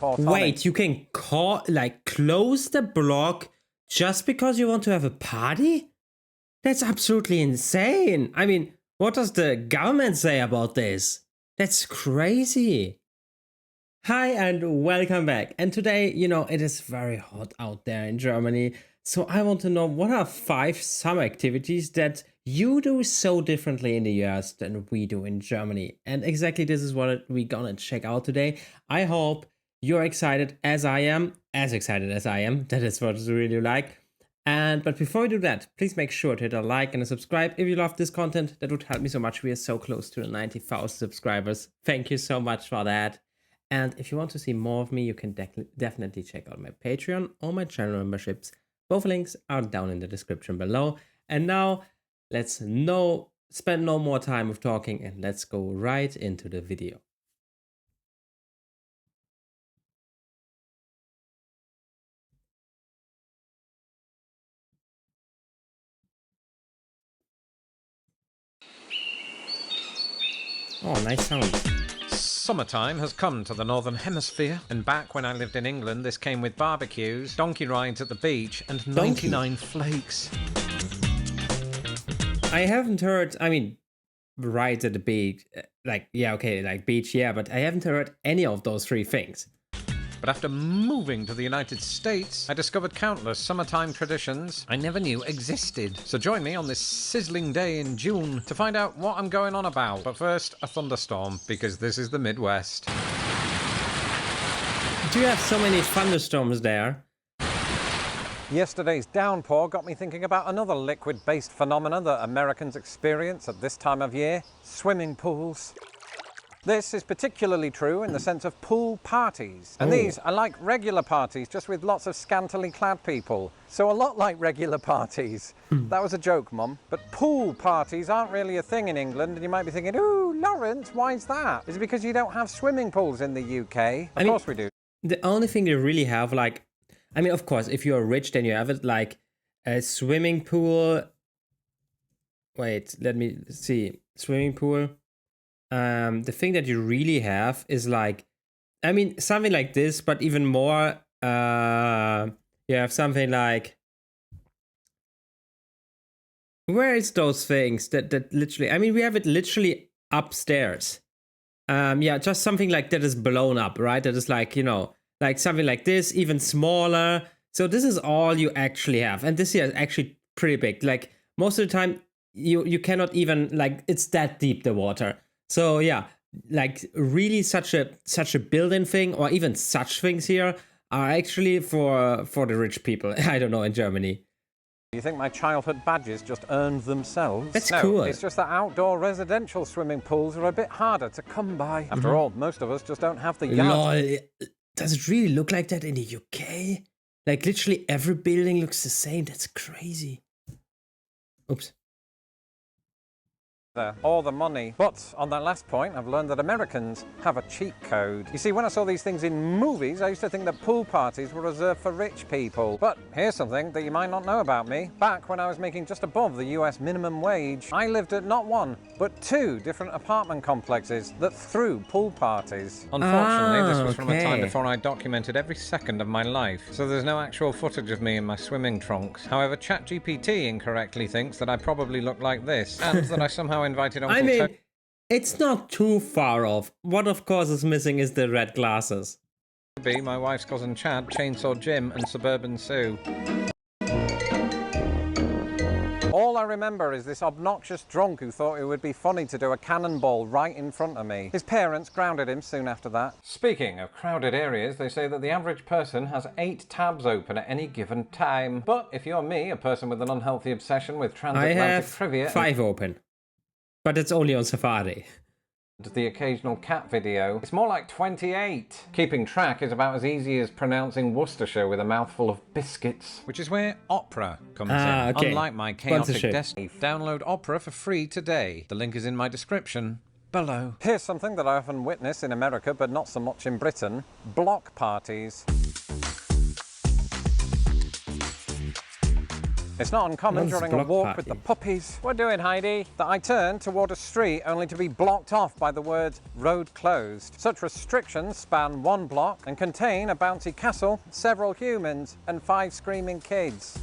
Wait, you can close the block just because you want to have a party? That's absolutely insane. I mean, what does the government say about this? That's crazy. Hi and welcome back. And today, it is very hot out there in Germany. So I want to know, what are 5 summer activities that you do so differently in the US than we do in Germany? And exactly this is what we're gonna check out today. I hope you're excited as I am, as excited as I am. That is what I really like. But before we do that, please make sure to hit a like and a subscribe if you love this content. That would help me so much. We are so close to the 90,000 subscribers. Thank you so much for that. And if you want to see more of me, you can definitely check out my Patreon or my channel memberships. Both links are down in the description below. And now let's spend no more time of talking and let's go right into the video. Oh, nice sound. Summertime has come to the Northern Hemisphere, and back when I lived in England, this came with barbecues, donkey rides at the beach, and 99 flakes. I haven't heard, rides at the beach, beach, yeah, but I haven't heard any of those 3 things. But after moving to the United States, I discovered countless summertime traditions I never knew existed. So join me on this sizzling day in June to find out what I'm going on about. But first, a thunderstorm, because this is the Midwest. Do you have so many thunderstorms there? Yesterday's downpour got me thinking about another liquid-based phenomena that Americans experience at this time of year: swimming pools. This is particularly true in the sense of pool parties. And these are like regular parties, just with lots of scantily clad people. So a lot like regular parties. That was a joke, Mum. But pool parties aren't really a thing in England, and you might be thinking, ooh, Lawrence, why is that? Is it because you don't have swimming pools in the UK? Of course we do. The only thing you really have, of course, if you're rich, then you have it, like a swimming pool. Wait, let me see. Swimming pool. The thing that you really have is something like this, but even more, you have something like, where is those things that literally, we have it literally upstairs. Just something like that is blown up, right? That is like something like this, even smaller. So this is all you actually have. And this here is actually pretty big. Like most of the time you cannot even, it's that deep, the water. So yeah, really such a built-in thing, or even such things here are actually for the rich people. I don't know, in Germany. You think my childhood badges just earned themselves? That's cool. It's just that outdoor residential swimming pools are a bit harder to come by. After all, most of us just don't have the yacht. Lol, does it really look like that in the UK? Like literally every building looks the same. That's crazy. Oops. Or the money. But on that last point, I've learned that Americans have a cheat code. You see, when I saw these things in movies, I used to think that pool parties were reserved for rich people. But here's something that you might not know about me. Back when I was making just above the US minimum wage, I lived at not 1, but 2 different apartment complexes that threw pool parties. Unfortunately, this was from a time before I documented every second of my life, so there's no actual footage of me in my swimming trunks. However, ChatGPT incorrectly thinks that I probably look like this, and that I somehow invited Uncle it's not too far off. What of course is missing is the red glasses. Toby, my wife's cousin Chad, Chainsaw Jim, and Suburban Sue. All I remember is this obnoxious drunk who thought it would be funny to do a cannonball right in front of me. His parents grounded him soon after that. Speaking of crowded areas, they say that the average person has 8 tabs open at any given time. But if you're me, a person with an unhealthy obsession with transatlantic trivia... I have 5 open. But it's only on Safari. The occasional cat video, it's more like 28. Keeping track is about as easy as pronouncing Worcestershire with a mouthful of biscuits. Which is where Opera comes in. Okay. Unlike my chaotic destiny, download Opera for free today. The link is in my description below. Here's something that I often witness in America, but not so much in Britain: block parties. It's not uncommon Once during a block walk party. with the puppies we're doing, Heidi, that I turn toward a street only to be blocked off by the words road closed. Such restrictions span one block and contain a bouncy castle, several humans and 5 screaming kids.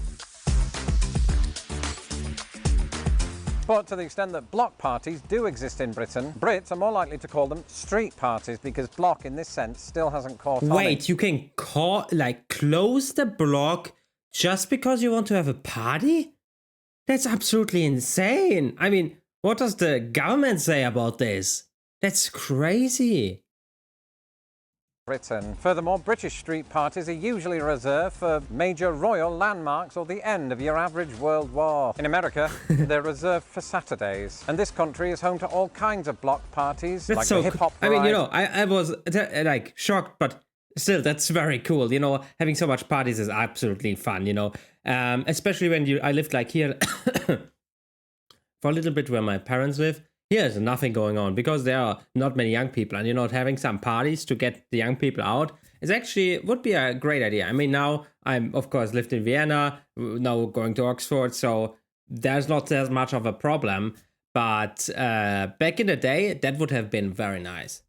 But to the extent that block parties do exist in Britain, Brits are more likely to call them street parties because block in this sense still hasn't caught on. Wait, you can close the block just because you want to have a party? That's absolutely insane. I mean, what does the government say about this? That's crazy. Britain. Furthermore, British street parties are usually reserved for major royal landmarks or the end of your average world war. In America, they're reserved for Saturdays. And this country is home to all kinds of block parties, That's like so the hip-hop I mean, variety. I was shocked, but still, that's very cool. Having so much parties is absolutely fun, especially when I lived here for a little bit where my parents live. Here's nothing going on because there are not many young people, and having some parties to get the young people out would be a great idea. I mean, now I'm of course lived in Vienna, now going to Oxford, so there's not as much of a problem. But back in the day, that would have been very nice.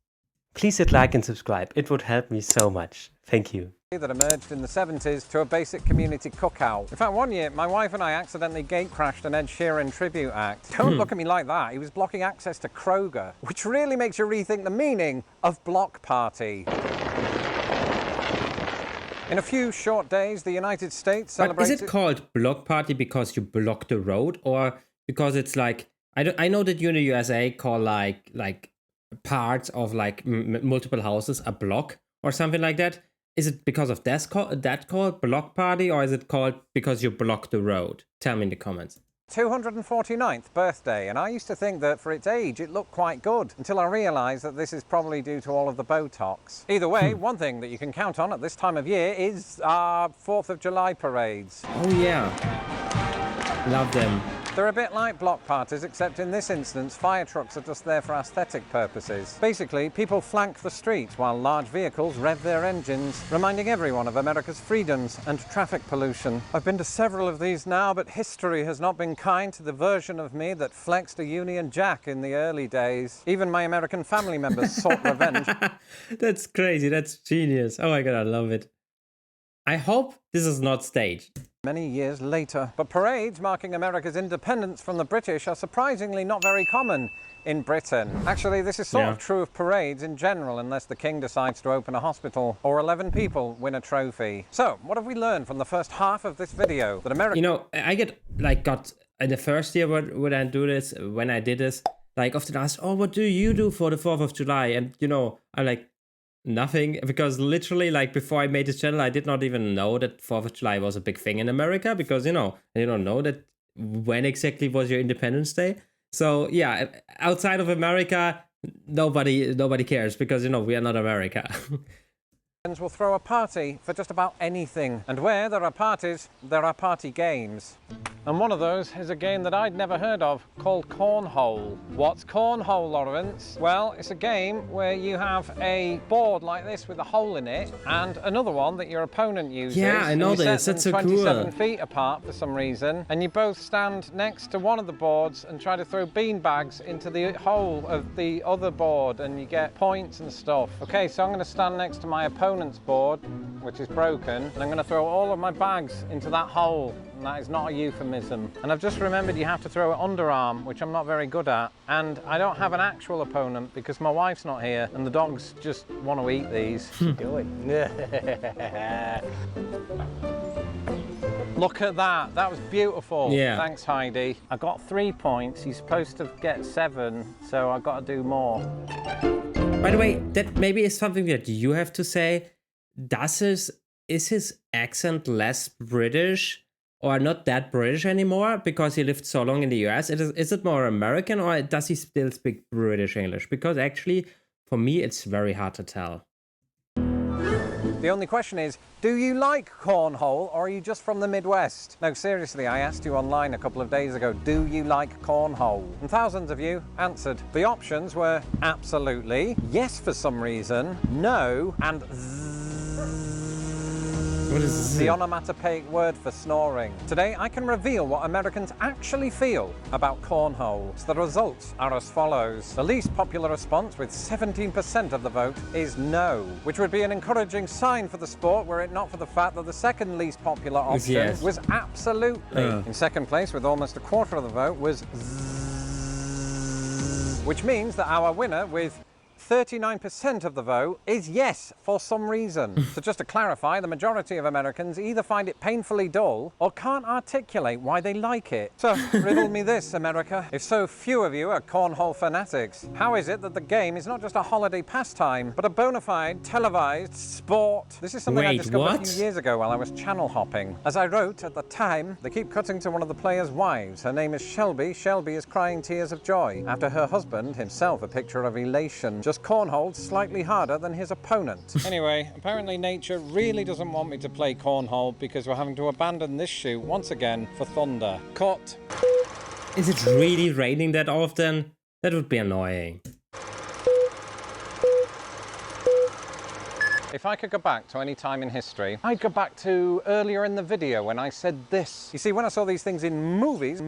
Please hit like and subscribe. It would help me so much. Thank you. That emerged in the 70s to a basic community cookout. In fact, one year, my wife and I accidentally gate crashed an Ed Sheeran tribute act. Don't look at me like that. He was blocking access to Kroger, which really makes you rethink the meaning of block party. In a few short days, the United States celebrates... But is it called block party because you block the road, or because it's I know that you in the USA call like parts of multiple houses a block or something like that. Is it because of that called block party, or is it called because you block the road? Tell me in the comments. 249th birthday, and I used to think that for its age it looked quite good until I realised that this is probably due to all of the Botox. Either way, one thing that you can count on at this time of year is our 4th of July parades. Oh yeah, love them. They're a bit like block parties, except in this instance, fire trucks are just there for aesthetic purposes. Basically, people flank the streets while large vehicles rev their engines, reminding everyone of America's freedoms and traffic pollution. I've been to several of these now, but history has not been kind to the version of me that flexed a Union Jack in the early days. Even my American family members sought revenge. That's crazy, that's genius. Oh my god, I love it. I hope this is not staged. Many years later. But parades marking America's independence from the British are surprisingly not very common in Britain. Actually, this is sort of true of parades in general, unless the king decides to open a hospital or 11 people win a trophy. So, what have we learned from the first half of this video? That America... I got in the first year when I did this, often asked, oh, what do you do for the 4th of July? And, I'm like, nothing, because literally before I made this channel, I did not even know that 4th of July was a big thing in America, because I don't know that when exactly was your Independence Day. So yeah, outside of America, nobody cares, because we are not America. will throw a party for just about anything. And where there are parties, there are party games. And one of those is a game that I'd never heard of called Cornhole. What's Cornhole, Lawrence? Well, it's a game where you have a board like this with a hole in it and another one that your opponent uses. Yeah, I know this. That's so cool. 27 feet apart for some reason. And you both stand next to one of the boards and try to throw bean bags into the hole of the other board, and you get points and stuff. Okay, so I'm going to stand next to my opponent's board, which is broken, and I'm going to throw all of my bags into that hole. And that is not a euphemism. And I've just remembered you have to throw it underarm, which I'm not very good at. And I don't have an actual opponent because my wife's not here and the dogs just want to eat these. Do it. Look at that. That was beautiful. Yeah. Thanks, Heidi. I got 3 points. You're supposed to get 7, so I've got to do more. By the way, that maybe is something that you have to say. Is his accent less British? Or not that British anymore because he lived so long in the US? Is it more American, or does he still speak British English? Because actually, for me, it's very hard to tell. The only question is, do you like cornhole, or are you just from the Midwest? No, seriously, I asked you online a couple of days ago, do you like cornhole? And thousands of you answered. The options were absolutely, yes for some reason, no, and What is the this? onomatopoeic word for snoring. Today, I can reveal what Americans actually feel about cornhole. So the results are as follows. The least popular response, with 17% of the vote, is no, which would be an encouraging sign for the sport were it not for the fact that the second least popular option yes. was absolutely. In second place, with almost a quarter of the vote, was which means that our winner, with 39% of the vote, is yes, for some reason. So just to clarify, the majority of Americans either find it painfully dull or can't articulate why they like it. So, riddle me this, America. If so few of you are cornhole fanatics, how is it that the game is not just a holiday pastime, but a bona fide, televised sport? This is something I discovered a few years ago while I was channel hopping. As I wrote at the time, they keep cutting to one of the players' wives. Her name is Shelby. Shelby is crying tears of joy after her husband, himself a picture of elation, just cornholed slightly harder than his opponent. Anyway, apparently nature really doesn't want me to play cornhole because we're having to abandon this shoot once again for thunder. Cut. Is it really raining that often? That would be annoying. If I could go back to any time in history, I'd go back to earlier in the video when I said this. You see, when I saw these things in movies,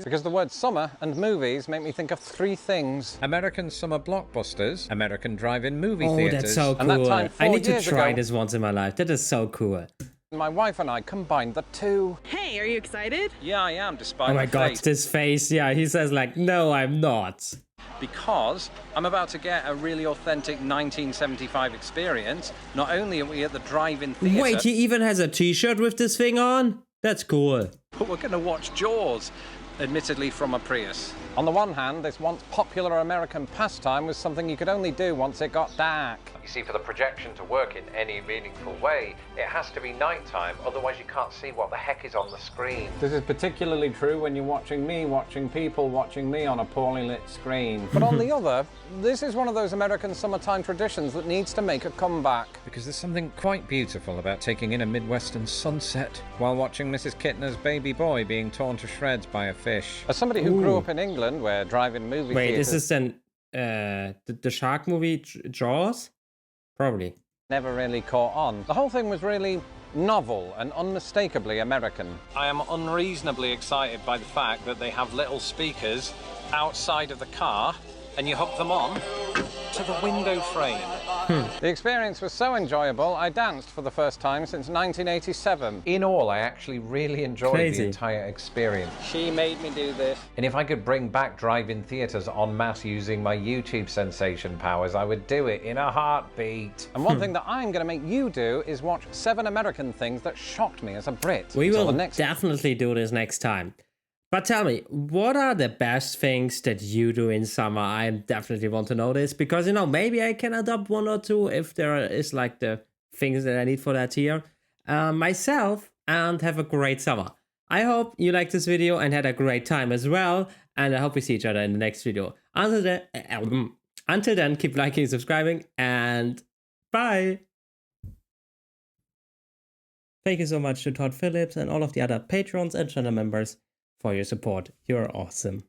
because the word summer and movies make me think of three things. American summer blockbusters, American drive-in movie theatres. Oh, that's so and that cool. time, I 4 need to years try ago, this once in my life. That is so cool. my wife and I combined the two. Hey, are you excited? Yeah, I am, despite Oh my god, face. this face. Yeah, he says like, no, I'm not. Because I'm about to get a really authentic 1975 experience. Not only are we at the drive-in theatre, Wait, he even has a t-shirt with this thing on? That's cool. but we're going to watch Jaws, admittedly from a Prius. On the one hand, this once popular American pastime was something you could only do once it got dark. You see, for the projection to work in any meaningful way, it has to be nighttime, otherwise you can't see what the heck is on the screen. This is particularly true when you're watching me, watching people, watching me on a poorly lit screen. But on the other, this is one of those American summertime traditions that needs to make a comeback. Because there's something quite beautiful about taking in a Midwestern sunset while watching Mrs. Kittner's baby boy being torn to shreds by a fish. As somebody who grew up in England, where drive-in movie Wait, theatres... this is then the shark movie Jaws? Probably. Never really caught on. The whole thing was really novel and unmistakably American. I am unreasonably excited by the fact that they have little speakers outside of the car and you hook them on to the window frame. The experience was so enjoyable, I danced for the first time since 1987. In all, I actually really enjoyed the entire experience. She made me do this. And if I could bring back drive-in theatres en masse using my YouTube sensation powers, I would do it in a heartbeat. And one thing that I'm going to make you do is watch 7 American things that shocked me as a Brit. We will definitely do this next time. But tell me, what are the best things that you do in summer? I definitely want to know this because, you know, maybe I can adopt one or two if there is like the things that I need for that here myself, and have a great summer. I hope you liked this video and had a great time as well. And I hope we see each other in the next video. Until then, keep liking, subscribing, and bye. Thank you so much to Todd Phillips and all of the other patrons and channel members for your support. You're awesome.